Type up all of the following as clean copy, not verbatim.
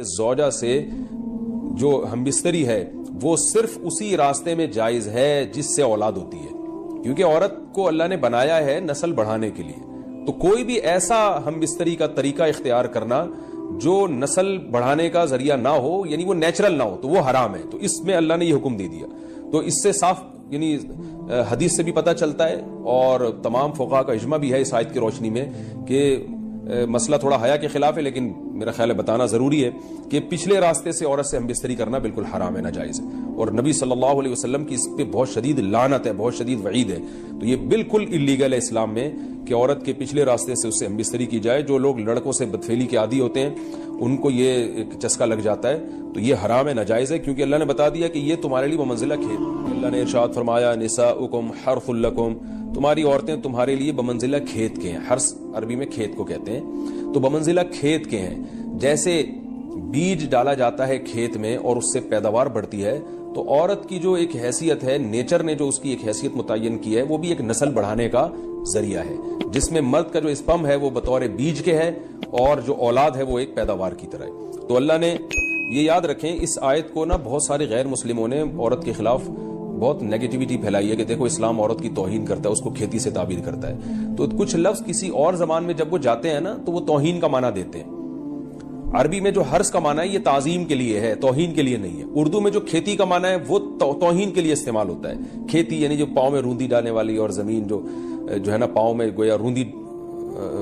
زوجہ سے جو ہمبستری ہے وہ صرف اسی راستے میں جائز ہے جس سے اولاد ہوتی ہے، کیونکہ عورت کو اللہ نے بنایا ہے نسل بڑھانے کے لیے، تو کوئی بھی ایسا ہمبستری کا طریقہ اختیار کرنا جو نسل بڑھانے کا ذریعہ نہ ہو، یعنی وہ نیچرل نہ ہو، تو وہ حرام ہے۔ تو اس میں اللہ نے یہ حکم دے دیا۔ تو اس سے صاف یعنی حدیث سے بھی پتہ چلتا ہے اور تمام فقہاء کا اجماع بھی ہے اس آیت کی روشنی میں کہ مسئلہ تھوڑا حیا کے خلاف ہے، لیکن میرا خیال ہے بتانا ضروری ہے کہ پچھلے راستے سے عورت سے ہمبستری کرنا بالکل حرام ہے، ناجائز ہے، اور نبی صلی اللہ علیہ وسلم کی اس پہ بہت شدید لعنت ہے، بہت شدید وعید ہے۔ تو یہ بالکل اللیگل ہے اسلام میں کہ عورت کے پچھلے راستے سے اس سے ہمبستری کی جائے۔ جو لوگ لڑکوں سے بدفعلی کے عادی ہوتے ہیں ان کو یہ ایک چسکا لگ جاتا ہے، تو یہ حرام ہے، ناجائز ہے، کیونکہ اللہ نے بتا دیا کہ یہ تمہارے لیے بمنزلہ کھیت۔ اللہ نے ارشاد فرمایا نساؤکم حرث لکم، تمہاری عورتیں تمہارے لیے بمنزلہ کھیت کے ہیں۔ حرث عربی میں کھیت کو کہتے ہیں، تو بمنزلہ کھیت کے ہیں۔ جیسے بیج ڈالا جاتا ہے کھیت میں اور اس سے پیداوار بڑھتی ہے، تو عورت کی جو ایک حیثیت ہے، نیچر نے جو اس کی ایک حیثیت متعین کی ہے، وہ بھی ایک نسل بڑھانے کا ذریعہ ہے، جس میں مرد کا جو اسپم ہے وہ بطور بیج کے ہے اور جو اولاد ہے وہ ایک پیداوار کی طرح ہے۔ تو اللہ نے یہ یاد رکھیں، اس آیت کو نا بہت سارے غیر مسلموں نے عورت کے خلاف بہت نیگیٹیوٹی پھیلائی ہے کہ دیکھو اسلام عورت کی توہین کرتا ہے، اس کو کھیتی سے تعبیر کرتا ہے۔ تو کچھ لفظ کسی اور زبان میں جب وہ جاتے ہیں نا تو وہ توہین کا معنی دیتے ہیں۔ عربی میں جو حرث کا معنی ہے یہ تعظیم کے لیے ہے، توہین کے لیے نہیں ہے۔ اردو میں جو کھیتی کا معنی ہے وہ توہین کے لیے استعمال ہوتا ہے۔ کھیتی یعنی جو پاؤں میں روندی ڈالنے والی، اور زمین جو ہے نا پاؤں میں گویا روندی،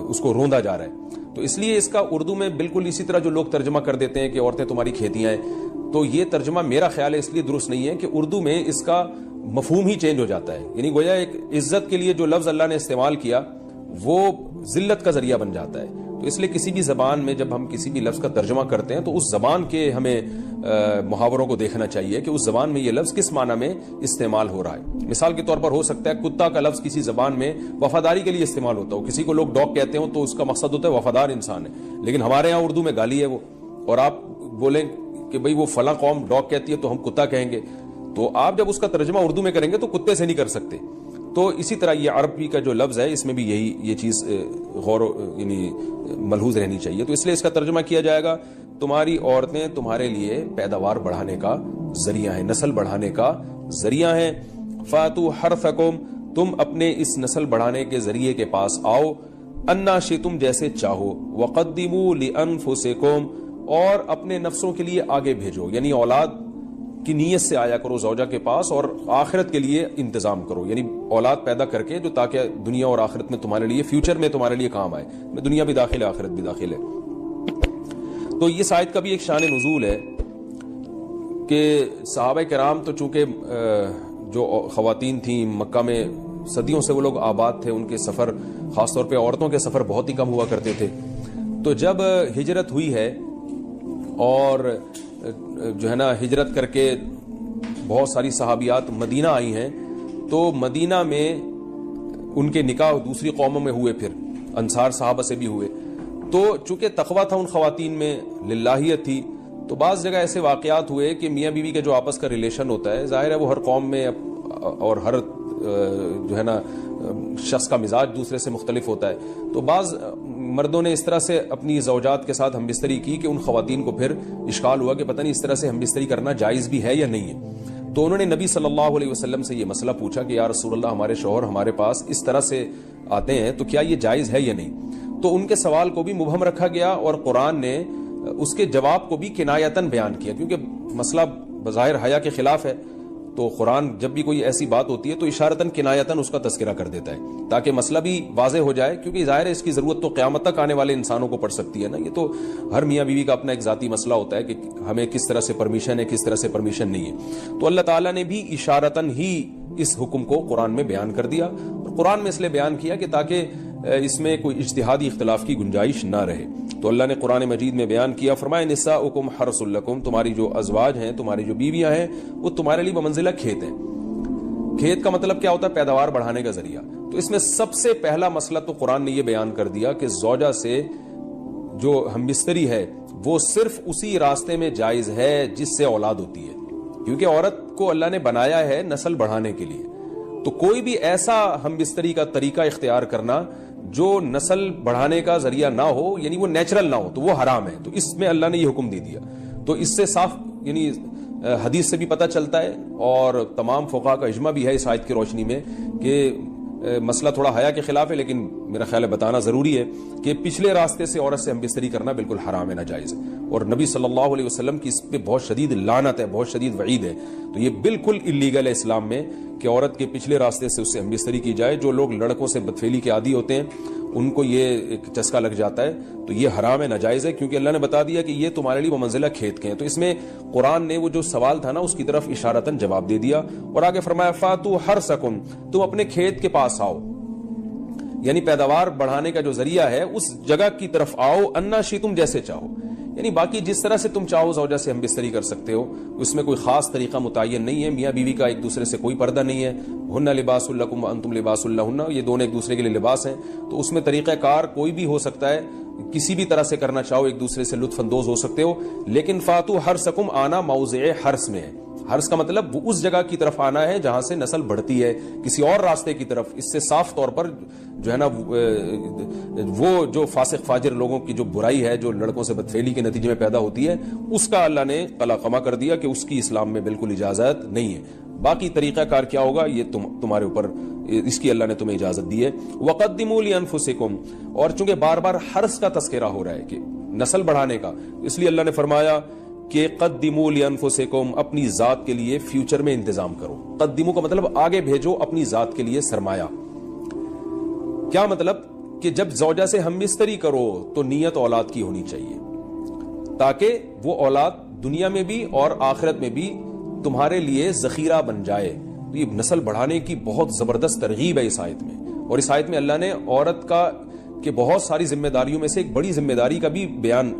اس کو روندا جا رہا ہے، تو اس لیے اس کا اردو میں بالکل اسی طرح جو لوگ ترجمہ کر دیتے ہیں کہ عورتیں تمہاری کھیتیاں ہیں، تو یہ ترجمہ میرا خیال ہے اس لیے درست نہیں ہے کہ اردو میں اس کا مفہوم ہی چینج ہو جاتا ہے، یعنی گویا ایک عزت کے لیے جو لفظ اللہ نے استعمال کیا وہ ذلت کا ذریعہ بن جاتا ہے۔ تو اس لیے کسی بھی زبان میں جب ہم کسی بھی لفظ کا ترجمہ کرتے ہیں تو اس زبان کے ہمیں محاوروں کو دیکھنا چاہیے کہ اس زبان میں یہ لفظ کس معنی میں استعمال ہو رہا ہے۔ مثال کے طور پر ہو سکتا ہے کتا کا لفظ کسی زبان میں وفاداری کے لیے استعمال ہوتا ہو، کسی کو لوگ ڈاگ کہتے ہوں تو اس کا مقصد ہوتا ہے وفادار انسان ہے، لیکن ہمارے ہاں اردو میں گالی ہے وہ، اور آپ بولیں کہ بھئی وہ فلاں قوم ڈاگ کہتی ہے تو ہم کتا کہیں گے، تو آپ جب اس کا ترجمہ اردو میں کریں گے تو کتے سے نہیں کر سکتے۔ تو اسی طرح یہ عربی کا جو لفظ ہے اس میں بھی یہ چیز غور یعنی ملحوظ رہنی چاہیے۔ تو اس لیے اس کا ترجمہ کیا جائے گا تمہاری عورتیں تمہارے لیے پیداوار بڑھانے کا ذریعہ ہیں، نسل بڑھانے کا ذریعہ ہیں۔ فاتو حرثکم، تم اپنے اس نسل بڑھانے کے ذریعے کے پاس آؤ، انا شئتم، جیسے چاہو، وقدموا لانفسکم، اور اپنے نفسوں کے لیے آگے بھیجو، یعنی اولاد کی نیت سے آیا کرو زوجہ کے پاس اور آخرت کے لیے انتظام کرو، یعنی اولاد پیدا کر کے جو تاکہ دنیا اور آخرت میں تمہارے لیے، فیوچر میں تمہارے لیے کام آئے، میں دنیا بھی داخل ہے آخرت بھی داخل ہے۔ تو اس آیت کا بھی ایک شان نزول ہے کہ صحابہ کرام تو چونکہ جو خواتین تھیں مکہ میں صدیوں سے وہ لوگ آباد تھے، ان کے سفر خاص طور پہ عورتوں کے سفر بہت ہی کم ہوا کرتے تھے۔ تو جب ہجرت ہوئی ہے اور جو ہے نا ہجرت کر کے بہت ساری صحابیات مدینہ آئی ہیں، تو مدینہ میں ان کے نکاح دوسری قوموں میں ہوئے، پھر انصار صحابہ سے بھی ہوئے۔ تو چونکہ تقویٰ تھا ان خواتین میں، للہیت تھی، تو بعض جگہ ایسے واقعات ہوئے کہ میاں بیوی کا جو آپس کا ریلیشن ہوتا ہے، ظاہر ہے وہ ہر قوم میں اور ہر جو ہے نا شخص کا مزاج دوسرے سے مختلف ہوتا ہے، تو بعض مردوں نے اس طرح سے اپنی زوجات کے ساتھ ہمبستری کی کہ ان خواتین کو پھر اشکال ہوا کہ پتہ نہیں اس طرح سے ہمبستری کرنا جائز بھی ہے یا نہیں ہے۔ تو انہوں نے نبی صلی اللہ علیہ وسلم سے یہ مسئلہ پوچھا کہ یا رسول اللہ، ہمارے شوہر ہمارے پاس اس طرح سے آتے ہیں تو کیا یہ جائز ہے یا نہیں؟ تو ان کے سوال کو بھی مبہم رکھا گیا اور قرآن نے اس کے جواب کو بھی کنایتاً بیان کیا، کیونکہ مسئلہ بظاہر حیا کے خلاف ہے، تو قرآن جب بھی کوئی ایسی بات ہوتی ہے تو اشارتاً کنایتاً اس کا تذکرہ کر دیتا ہے تاکہ مسئلہ بھی واضح ہو جائے، کیونکہ ظاہر ہے اس کی ضرورت تو قیامت تک آنے والے انسانوں کو پڑ سکتی ہے نا۔ یہ تو ہر میاں بیوی کا اپنا ایک ذاتی مسئلہ ہوتا ہے کہ ہمیں کس طرح سے پرمیشن ہے، کس طرح سے پرمیشن نہیں ہے۔ تو اللہ تعالیٰ نے بھی اشارتاً ہی اس حکم کو قرآن میں بیان کر دیا، اور قرآن میں اس لیے بیان کیا کہ تاکہ اس میں کوئی اجتہادی اختلاف کی گنجائش نہ رہے۔ تو اللہ نے قرآن مجید میں بیان کیا، فرمایا نساؤکم حرث لکم، تمہاری جو ازواج ہیں، تمہاری جو بیویاں ہیں، وہ تمہارے لیے بمنزلہ کھیت ہیں۔ کھیت کا مطلب کیا ہوتا ہے؟ پیداوار بڑھانے کا ذریعہ۔ تو اس میں سب سے پہلا مسئلہ تو قرآن نے یہ بیان کر دیا کہ زوجہ سے جو ہمبستری ہے وہ صرف اسی راستے میں جائز ہے جس سے اولاد ہوتی ہے، کیونکہ عورت کو اللہ نے بنایا ہے نسل بڑھانے کے لیے، تو کوئی بھی ایسا ہمبستری کا طریقہ اختیار کرنا جو نسل بڑھانے کا ذریعہ نہ ہو, یعنی وہ نیچرل نہ ہو, تو وہ حرام ہے. تو اس میں اللہ نے یہ حکم دے دیا. تو اس سے صاف یعنی حدیث سے بھی پتہ چلتا ہے, اور تمام فقہاء کا اجماع بھی ہے اس آیت کی روشنی میں, کہ مسئلہ تھوڑا حیا کے خلاف ہے, لیکن میرا خیال ہے بتانا ضروری ہے کہ پچھلے راستے سے عورت سے ہم بستری کرنا بالکل حرام ہے, ناجائز ہے. اور نبی صلی اللہ علیہ وسلم کی اس پہ بہت شدید لعنت ہے, بہت شدید وعید ہے. تو یہ بالکل اللیگل ہے اسلام میں کہ عورت کے پچھلے راستے سے اس سے ہم بستری کی جائے. جو لوگ لڑکوں سے بدفعلی کے عادی ہوتے ہیں ان کو یہ ایک چسکا لگ جاتا ہے, تو یہ حرام ہے, ناجائز ہے, کیونکہ اللہ نے بتا دیا کہ یہ تمہارے لیے وہ منزلہ کھیت کے ہیں. تو اس میں قرآن نے وہ جو سوال تھا نا اس کی طرف اشارتاً جواب دے دیا, اور آگے فرمایا فاتو حرثکم, تم اپنے کھیت کے پاس آؤ, یعنی پیداوار بڑھانے کا جو ذریعہ ہے اس جگہ کی طرف آؤ, انا شئتم, جیسے چاہو, یعنی باقی جس طرح سے تم چاہو زوجہ سے ہم بستری کر سکتے ہو, اس میں کوئی خاص طریقہ متعین نہیں ہے. میاں بیوی کا ایک دوسرے سے کوئی پردہ نہیں ہے. ہن لباس لکم وانتم لباس لہن, یہ دونوں ایک دوسرے کے لیے لباس ہیں. تو اس میں طریقہ کار کوئی بھی ہو سکتا ہے, کسی بھی طرح سے کرنا چاہو ایک دوسرے سے لطف اندوز ہو سکتے ہو. لیکن فاتو حرثکم, آنا موضع حرث میں ہے. حرث کا مطلب وہ اس جگہ کی طرف آنا ہے جہاں سے نسل بڑھتی ہے, کسی اور راستے کی طرف. اس سے صاف طور پر جو ہے نا وہ جو فاسق فاجر لوگوں کی جو برائی ہے, جو لڑکوں سے بدفعلی کے نتیجے میں پیدا ہوتی ہے, اس کا اللہ نے قلعہ کر دیا کہ اس کی اسلام میں بالکل اجازت نہیں ہے. باقی طریقہ کار کیا ہوگا یہ تمہارے اوپر, اس کی اللہ نے تمہیں اجازت دی ہے. وقدموا لانفسکم, اور چونکہ بار بار حرث کا تذکرہ ہو رہا ہے کہ نسل بڑھانے کا, اس لیے اللہ نے فرمایا کہ قدموا لانفسکم, اپنی ذات کے لیے فیوچر میں انتظام کرو. قدموا کا مطلب آگے بھیجو اپنی ذات کے لیے سرمایہ. کیا مطلب کہ جب زوجہ سے ہم بستری کرو تو نیت اولاد کی ہونی چاہیے, تاکہ وہ اولاد دنیا میں بھی اور آخرت میں بھی تمہارے لیے ذخیرہ بن جائے. تو یہ نسل بڑھانے کی بہت زبردست ترغیب ہے اس آیت میں. اور اس آیت میں اللہ نے عورت کا کہ بہت ساری ذمہ داریوں میں سے ایک بڑی ذمہ داری کا بھی بیان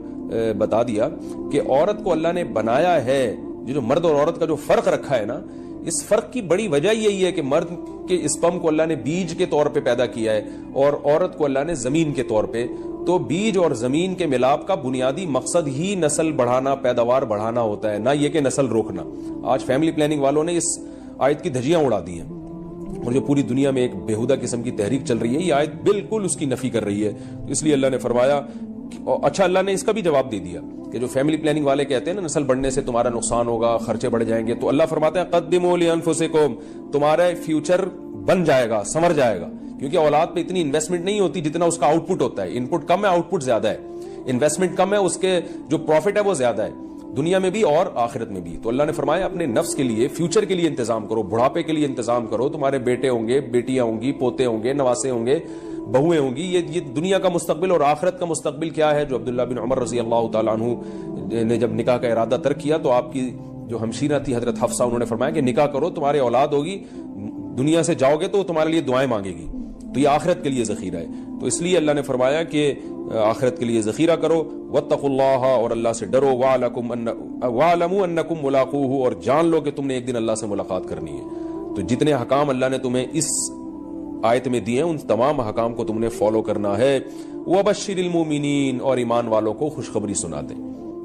بتا دیا کہ عورت کو اللہ نے بنایا ہے. جو مرد اور عورت کا جو فرق رکھا ہے نا, اس فرق کی بڑی وجہ یہی ہے کہ مرد کے اسپم کو اللہ نے بیج کے طور پہ پیدا کیا ہے, اور عورت کو اللہ نے زمین کے طور پہ. تو بیج اور زمین کے ملاپ کا بنیادی مقصد ہی نسل بڑھانا, پیداوار بڑھانا ہوتا ہے, نہ یہ کہ نسل روکنا. آج فیملی پلاننگ والوں نے اس آیت کی دھجیاں اڑا دی ہیں, اور جو پوری دنیا میں ایک بےہودہ قسم کی تحریک چل رہی ہے, یہ آیت بالکل اس کی نفی کر رہی ہے. اس لیے اللہ نے فرمایا, اچھا اللہ نے اس کا بھی جواب دے دیا کہ جو فیملی پلاننگ والے کہتے ہیں نا نسل بڑھنے سے تمہارا نقصان ہوگا, خرچے بڑھ جائیں گے, تو اللہ فرماتا ہے قدموا لانفسکم, تمہارا فیوچر بن جائے گا, سنور جائے گا. کیونکہ اولاد پہ اتنی انویسٹمنٹ نہیں ہوتی جتنا اس کا آؤٹ پٹ ہوتا ہے. ان پٹ کم ہے, آؤٹ پٹ زیادہ ہے. انویسٹمنٹ کم ہے, اس کے جو پروفٹ ہے وہ زیادہ ہے, دنیا میں بھی اور آخرت میں بھی. تو اللہ نے فرمایا اپنے نفس کے لیے, فیوچر کے لیے انتظام کرو, بڑھاپے کے لیے انتظام کرو. تمہارے بیٹے ہوں گے, بیٹیاں ہوں گی, پوتے ہوں گے, نواسے ہوں گے, بہویں ہوں گی. یہ دنیا کا مستقبل اور آخرت کا مستقبل کیا ہے. جو عبداللہ بن عمر رضی اللہ تعالیٰ عنہ نے جب نکاح کا ارادہ ترک کیا تو آپ کی جو ہمشیرہ تھی حضرت حفصہ, انہوں نے فرمایا کہ نکاح کرو, تمہارے اولاد ہوگی, دنیا سے جاؤ گے تو تمہارے لیے دعائیں مانگے گی. تو یہ آخرت کے لیے ذخیرہ ہے. تو اس لیے اللہ نے فرمایا کہ آخرت کے لیے ذخیرہ کرو. واتقوا اللہ, اور اللہ سے ڈرو. واعلموا انکم ملاقوہ, اور جان لو کہ تم نے ایک دن اللہ سے ملاقات کرنی ہے. تو جتنے حکام اللہ نے تمہیں اس آیت میں دیے ہیں ان تمام حکام کو تم نے فالو کرنا ہے. وبشر المؤمنین, اور ایمان والوں کو خوشخبری سنا دیں.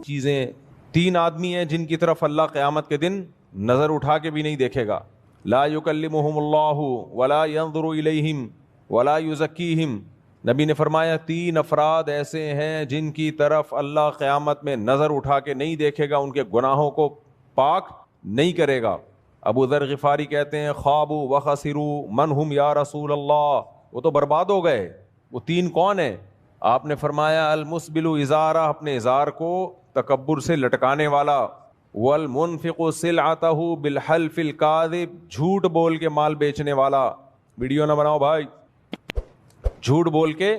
چیزیں, 3 آدمی ہیں جن کی طرف اللہ قیامت کے دن نظر اٹھا کے بھی نہیں دیکھے گا. لا یکلمہم اللہ ولا ینظر الیہم ولا یزکیہم. نبی نے فرمایا 3 افراد ایسے ہیں جن کی طرف اللہ قیامت میں نظر اٹھا کے نہیں دیکھے گا, ان کے گناہوں کو پاک نہیں کرے گا. ابو ذر غفاری کہتے ہیں خوابوا وخسروا من ہم یا رسول اللہ, وہ تو برباد ہو گئے. وہ 3 کون ہیں؟ آپ نے فرمایا المسبل ازارہ, اپنے ازار کو تکبر سے لٹکانے والا. والمنفق سلعتہ بالحلف الکاذب, جھوٹ بول کے مال بیچنے والا. ویڈیو نہ بناؤ بھائی, جھوٹ بول کے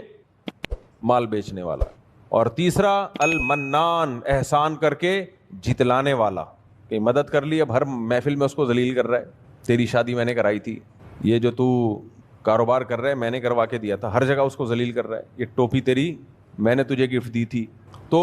مال بیچنے والا. اور تیسرا المنان, احسان کر کے جتلانے والا, کہ مدد کر لی, اب ہر محفل میں اس کو ذلیل کر رہا ہے. تیری شادی میں نے کرائی تھی, یہ جو تو کاروبار کر رہا ہے میں نے کروا کے دیا تھا, ہر جگہ اس کو ذلیل کر رہا ہے. یہ ٹوپی تیری میں نے تجھے گفٹ دی تھی. تو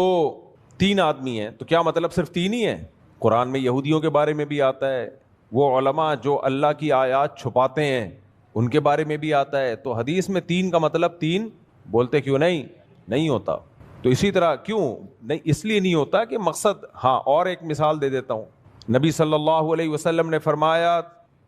3 آدمی ہیں. تو کیا مطلب صرف 3 ہی ہیں؟ قرآن میں یہودیوں کے بارے میں بھی آتا ہے, وہ علماء جو اللہ کی آیات چھپاتے ہیں ان کے بارے میں بھی آتا ہے. تو حدیث میں 3 کا مطلب 3 بولتے کیوں نہیں ہوتا. تو اسی طرح کیوں نہیں, اس لیے نہیں ہوتا کہ مقصد. ہاں, اور ایک مثال دے دیتا ہوں. نبی صلی اللہ علیہ وسلم نے فرمایا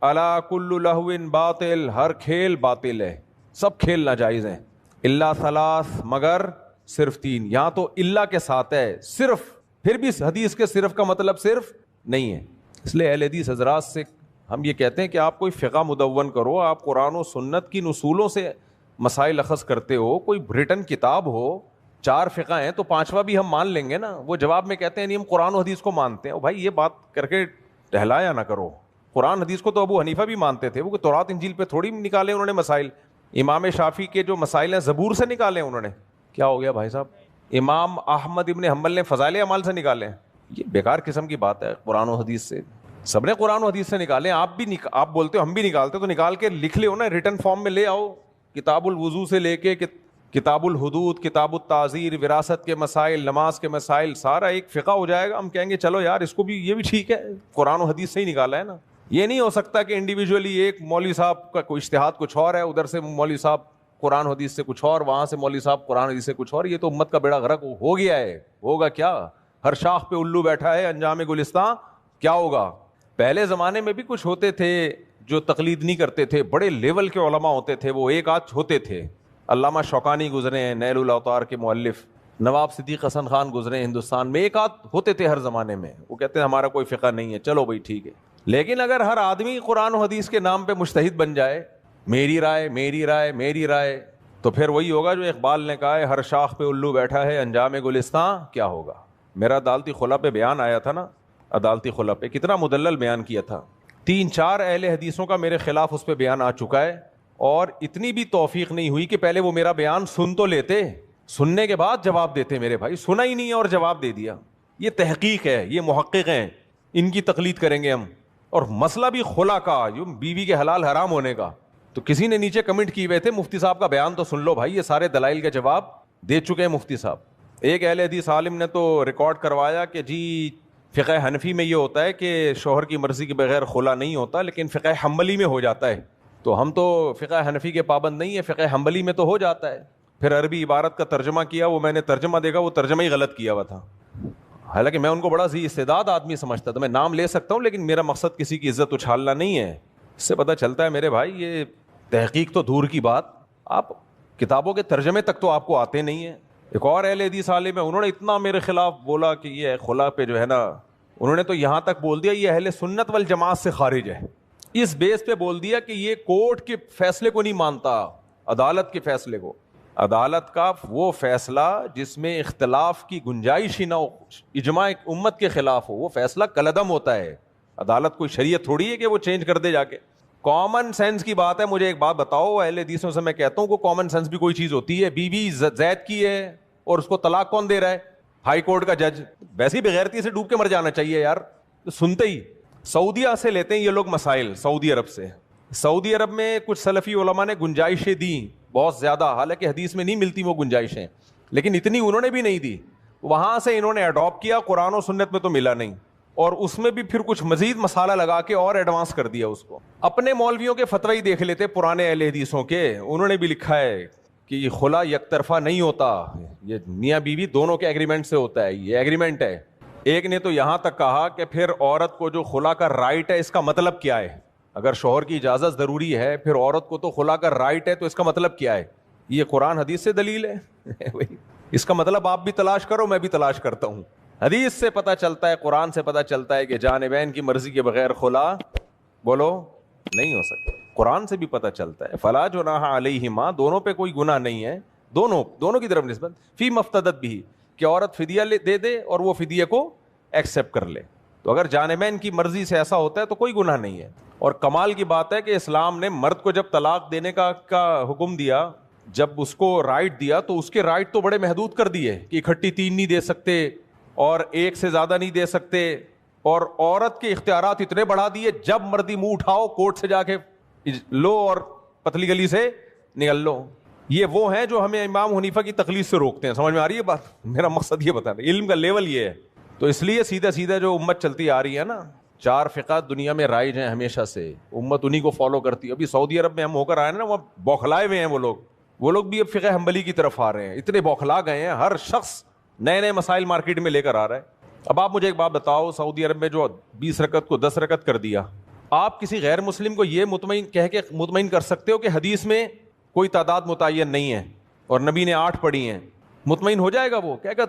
الا کل لہو باطل, ہر کھیل باطل ہے, سب کھیل ناجائز ہیں. اللہ ثلاث مگر صرف تین. یہاں تو اللہ کے ساتھ ہے صرف, پھر بھی حدیث کے صرف کا مطلب صرف نہیں ہے. اس لیے اہل حدیث حضرات سے ہم یہ کہتے ہیں کہ آپ کوئی فقہ مدون کرو, آپ قرآن و سنت کی اصولوں سے مسائل اخذ کرتے ہو, کوئی ریٹن کتاب ہو, 4 فقہ ہیں تو 5واں بھی ہم مان لیں گے نا. وہ جواب میں کہتے ہیں نہیں ہم قرآن و حدیث کو مانتے ہیں. بھائی یہ بات کر کے ٹہلایا نہ کرو. قرآن حدیث کو تو ابو حنیفہ بھی مانتے تھے, وہ تورات انجیل پہ تھوڑی نکالے انہوں نے مسائل. امام شافعی کے جو مسائل ہیں زبور سے نکالے انہوں نے. کیا ہو گیا بھائی صاحب؟ امام احمد ابن حنبل نے فضائل اعمال سے نکالے. یہ بیکار قسم کی بات ہے. قرآن و حدیث سے سب نے قرآن و حدیث سے نکالے. آپ بھی آپ بولتے ہو ہم بھی نکالتے, تو نکال کے لکھ لے ہو نا, ریٹن فارم میں لے آؤ. کتاب الوضو سے لے کے کتاب الحدود, کتاب التعزیر, وراثت کے مسائل, نماز کے مسائل, سارا ایک فقہ ہو جائے گا. ہم کہیں گے چلو یار اس کو بھی, یہ بھی ٹھیک ہے, قرآن و حدیث سے ہی نکالا ہے نا. یہ نہیں ہو سکتا کہ انڈیویجولی ایک مولوی صاحب کا کوئی اجتہاد کچھ اور ہے, ادھر سے مولوی صاحب قرآن حدیث سے کچھ اور, وہاں سے مولوی صاحب قرآن حدیث سے کچھ اور. یہ تو امت کا بیڑا غرق ہو گیا ہے. ہوگا کیا؟ ہر شاخ پہ الو بیٹھا ہے, انجام گلستان کیا ہوگا. پہلے زمانے میں بھی کچھ ہوتے تھے جو تقلید نہیں کرتے تھے, بڑے لیول کے علماء ہوتے تھے, وہ ایک آدھ ہوتے تھے. علامہ شوکانی گزرے ہیں, نیل الاوطار کے مؤلف, نواب صدیق حسن خان گزرے ہیں ہندوستان میں, ایک آدھ ہوتے تھے ہر زمانے میں. وہ کہتے ہیں ہمارا کوئی فقہ نہیں ہے, چلو بھائی ٹھیک ہے. لیکن اگر ہر آدمی قرآن و حدیث کے نام پہ مجتہد بن جائے, میری رائے میری رائے میری رائے, تو پھر وہی ہوگا جو اقبال نے کہا ہے, ہر شاخ پہ الو بیٹھا ہے, انجام گلستان کیا ہوگا. میرا عدالتی خلا پہ بیان آیا تھا نا, عدالتی خلا پہ کتنا مدلل بیان کیا تھا. 3-4 اہل حدیثوں کا میرے خلاف اس پہ بیان آ چکا ہے, اور اتنی بھی توفیق نہیں ہوئی کہ پہلے وہ میرا بیان سن تو لیتے, سننے کے بعد جواب دیتے. میرے بھائی سنا ہی نہیں ہے اور جواب دے دیا. یہ تحقیق ہے, یہ محقق ہیں, ان کی تقلید کریں گے ہم. اور مسئلہ بھی خلا کا, جو بیوی کے حلال حرام ہونے کا. تو کسی نے نیچے کمنٹ کیے ہوئے تھے مفتی صاحب کا بیان تو سن لو بھائی, یہ سارے دلائل کا جواب دے چکے ہیں مفتی صاحب. ایک اہل حدیث عالم نے تو ریکارڈ کروایا کہ جی فقہ حنفی میں یہ ہوتا ہے کہ شوہر کی مرضی کے بغیر خلا نہیں ہوتا, لیکن فقہ حنبلی میں ہو جاتا ہے. تو ہم تو فقہ حنفی کے پابند نہیں ہے, فقہ حنبلی میں تو ہو جاتا ہے. پھر عربی عبارت کا ترجمہ کیا, وہ میں نے ترجمہ دیکھا, وہ ترجمہ ہی غلط کیا ہوا تھا. حالانکہ میں ان کو بڑا ذی استعداد آدمی سمجھتا تھا, میں نام لے سکتا ہوں, لیکن میرا مقصد کسی کی عزت اچھالنا نہیں ہے. اس سے پتہ چلتا ہے میرے بھائی یہ تحقیق تو دور کی بات, آپ کتابوں کے ترجمے تک تو آپ کو آتے نہیں ہیں. ایک اور اہل حدیث عالم ہے, انہوں نے اتنا میرے خلاف بولا کہ یہ خلا پہ جو ہے نا, انہوں نے تو یہاں تک بول دیا یہ اہل سنت والجماعت سے خارج ہے. اس بیس پہ بول دیا کہ یہ کورٹ کے فیصلے کو نہیں مانتا, عدالت کے فیصلے کو. عدالت کا وہ فیصلہ جس میں اختلاف کی گنجائش ہی نہ ہو, اجماع امت کے خلاف ہو, وہ فیصلہ کالعدم ہوتا ہے. عدالت کوئی شریعت تھوڑی ہے کہ وہ چینج کر دے جا کے. کامن سینس کی بات ہے. مجھے ایک بات بتاؤ, اہل حدیثوں سے میں کہتا ہوں کہ کامن سینس بھی کوئی چیز ہوتی ہے. بیوی زید کی ہے اور اس کو طلاق کون دے رہا ہے؟ ہائی کورٹ کا جج. ویسے ہی بغیرتی سے ڈوب کے مر جانا چاہیے یار. سنتے ہی سعودیہ سے لیتے ہیں یہ لوگ مسائل, سعودی عرب سے. سعودی عرب میں کچھ سلفی علماء نے گنجائشیں دیں بہت زیادہ, حالانکہ حدیث میں نہیں ملتی وہ گنجائشیں, لیکن اتنی انہوں نے بھی نہیں دی. وہاں سے انہوں نے اڈاپٹ کیا, قرآن و سنت میں تو ملا نہیں, اور اس میں بھی پھر کچھ مزید مسالہ لگا کے اور ایڈوانس کر دیا اس کو. اپنے مولویوں کے فتوی دیکھ لیتے پرانے اہل حدیثوں کے, انہوں نے بھی لکھا ہے کہ یہ خلا یک طرفہ نہیں ہوتا, یہ میاں بیوی دونوں کے ایگریمنٹ سے ہوتا ہے, یہ ایگریمنٹ ہے. ایک نے تو یہاں تک کہا کہ پھر عورت کو جو خلا کا رائٹ ہے اس کا مطلب کیا ہے؟ اگر شوہر کی اجازت ضروری ہے, پھر عورت کو تو خلا کا رائٹ ہے, تو اس کا مطلب کیا ہے؟ یہ قرآن حدیث سے دلیل ہے. اس کا مطلب آپ بھی تلاش کرو, میں بھی تلاش کرتا ہوں. حدیث سے پتہ چلتا ہے, قرآن سے پتہ چلتا ہے کہ جانبین کی مرضی کے بغیر خلا بولو نہیں ہو سکتا. قرآن سے بھی پتہ چلتا ہے فلا جناح علیہما, دونوں پہ کوئی گناہ نہیں ہے, دونوں کی طرف نسبت, فی مفتدت بھی, کہ عورت فدیہ دے دے اور وہ فدیہ کو ایکسیپٹ کر لے. تو اگر جانبین کی مرضی سے ایسا ہوتا ہے تو کوئی گناہ نہیں ہے. اور کمال کی بات ہے کہ اسلام نے مرد کو جب طلاق دینے کا حکم دیا, جب اس کو رائٹ دیا, تو اس کے رائٹ تو بڑے محدود کر دیے کہ اکٹھی 3 نہیں دے سکتے اور 1 سے زیادہ نہیں دے سکتے, اور عورت کے اختیارات اتنے بڑھا دیے, جب مرضی منہ اٹھاؤ کورٹ سے جا کے لو اور پتلی گلی سے نکل لو. یہ وہ ہیں جو ہمیں امام حنیفہ کی تقلید سے روکتے ہیں. سمجھ میں آ رہی ہے بات؟ میرا مقصد یہ بتانا, علم کا لیول یہ ہے. تو اس لیے سیدھا جو امت چلتی آ رہی ہے نا, 4 فقہ دنیا میں رائج ہیں ہمیشہ سے, امت انہی کو فالو کرتی ہے. ابھی سعودی عرب میں ہم ہو کر آئے نا, وہاں بوکھلائے ہوئے ہیں وہ لوگ بھی اب فقہ حنبلی کی طرف آ رہے ہیں. اتنے بوکھلا گئے ہیں, ہر شخص نئے مسائل مارکیٹ میں لے کر آ رہا ہے. اب آپ مجھے ایک بات بتاؤ, سعودی عرب میں جو 20 رکعت کو 10 رکعت کر دیا, آپ کسی غیر مسلم کو یہ مطمئن کہہ کے مطمئن کر سکتے ہو کہ حدیث میں کوئی تعداد متعین نہیں ہے؟ اور نبی نے 8 پڑھی ہیں, مطمئن ہو جائے گا وہ, کہے گا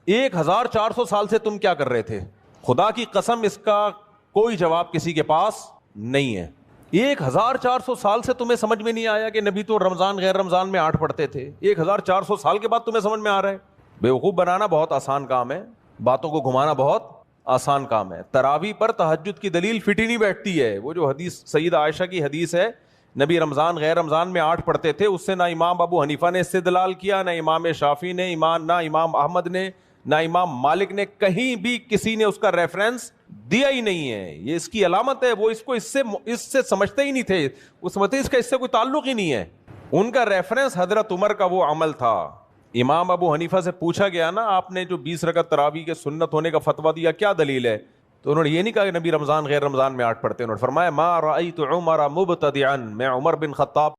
1400 سال سے تم کیا کر رہے تھے؟ خدا کی قسم اس کا کوئی جواب کسی کے پاس نہیں ہے. 1400 سال سے تمہیں سمجھ میں نہیں آیا کہ نبی تو رمضان غیر رمضان میں 8 پڑھتے تھے, 1400 سال کے بعد تمہیں سمجھ میں آ رہا ہے؟ بیوقوف بنانا بہت آسان کام ہے, باتوں کو گھمانا بہت آسان کام ہے. تراویح پر تہجد کی دلیل فٹ ہی نہیں بیٹھتی ہے. وہ جو حدیث سیدہ عائشہ کی حدیث ہے نبی رمضان غیر رمضان میں 8 پڑھتے تھے, اس سے نہ امام ابو حنیفہ نے استدلال کیا, نہ امام شافعی نے, نہ امام احمد نے, نہ امام مالک نے, کہیں بھی کسی نے اس کا ریفرنس دیا ہی نہیں ہے. یہ اس کی علامت ہے, وہ اس کو اس سے سمجھتے ہی نہیں تھے, وہ سمجھتے اس کا اس سے کوئی تعلق ہی نہیں ہے. ان کا ریفرنس حضرت عمر کا وہ عمل تھا. امام ابو حنیفہ سے پوچھا گیا نا, آپ نے جو 20 رکعت تراویح کے سنت ہونے کا فتویٰ دیا کیا دلیل ہے؟ تو انہوں نے یہ نہیں کہا کہ نبی رمضان غیر رمضان میں 8 پڑھتے, انہوں نے فرمایا ما رأیت عمر مبتدعا, میں عمر بن خطاب